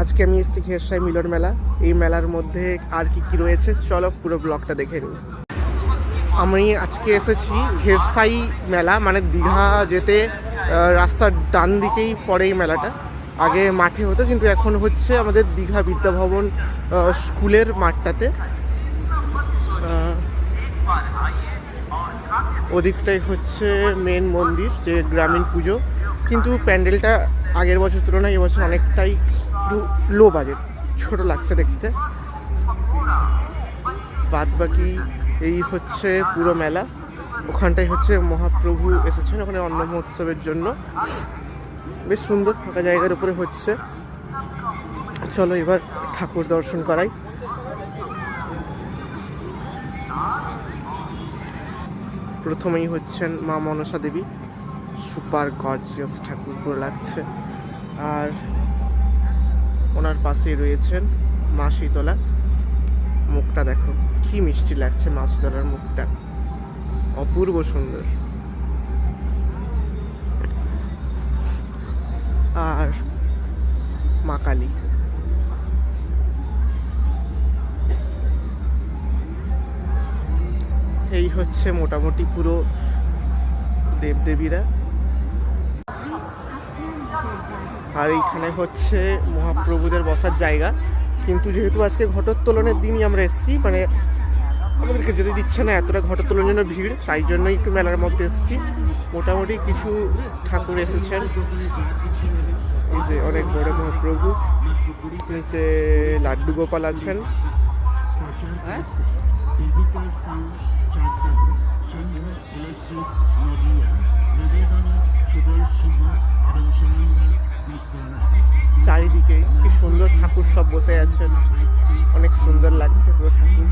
আজকে আমি এসেছি ঘেরসাই মিলন মেলা। এই মেলার মধ্যে আর কি কি রয়েছে চলো পুরো ব্লগটা দেখে নিই। আমি আজকে এসেছি ঘেরসাই মেলা, মানে দীঘা যেতে রাস্তার ডান দিকেই পড়ে এই মেলাটা। আগে মাঠে হতো, কিন্তু এখন হচ্ছে আমাদের দীঘা বিদ্যাভবন স্কুলের মাঠটাতে। ওদিকটাই হচ্ছে মেন মন্দির, যে গ্রামীণ পুজো। কিন্তু প্যান্ডেলটা আগের বছর তুলনায় এবছর অনেকটাই একটু লো বাজেট, ছোটো লাগছে দেখতে। বাদ বাকি এই হচ্ছে পুরো মেলা। ওখানটাই হচ্ছে মহাপ্রভু এসেছেন ওখানে অন্ন মহোৎসবের জন্য। বেশ সুন্দর ফাঁকা জায়গার উপরে হচ্ছে। চলো এবার ঠাকুর দর্শন করাই। প্রথমেই হচ্ছেন মা মনসা দেবী, সুপার গর্জিয়াস ঠাকুর পুরো লাগছে। আর ওনার পাশেই রয়েছেন মা শীতলা। মুখটা দেখো কি মিষ্টি লাগছে, মা শীতলার মুখটা অপূর্ব সুন্দর। আর মা কালী, এই হচ্ছে মোটামুটি পুরো দেবদেবীরা। আর এইখানে হচ্ছে মহাপ্রভুদের বসার জায়গা। কিন্তু যেহেতু আজকে ঘটোত্তোলনের দিনই আমরা এসেছি, মানে আমাদেরকে যেতে দিচ্ছে না, এতটা ঘটোত্তোলনের জন্য ভিড়, তাই জন্যই একটু মেলার মধ্যে এসেছি। মোটামুটি কিছু ঠাকুর এসেছেন। এই যে অনেক বড় মহাপ্রভু, নিচে লাড্ডু গোপাল আছেন। চারিদিকে কি সুন্দর ঠাকুর সব বসে আছেন, অনেক সুন্দর লাগছে পুরো ঠাকুর।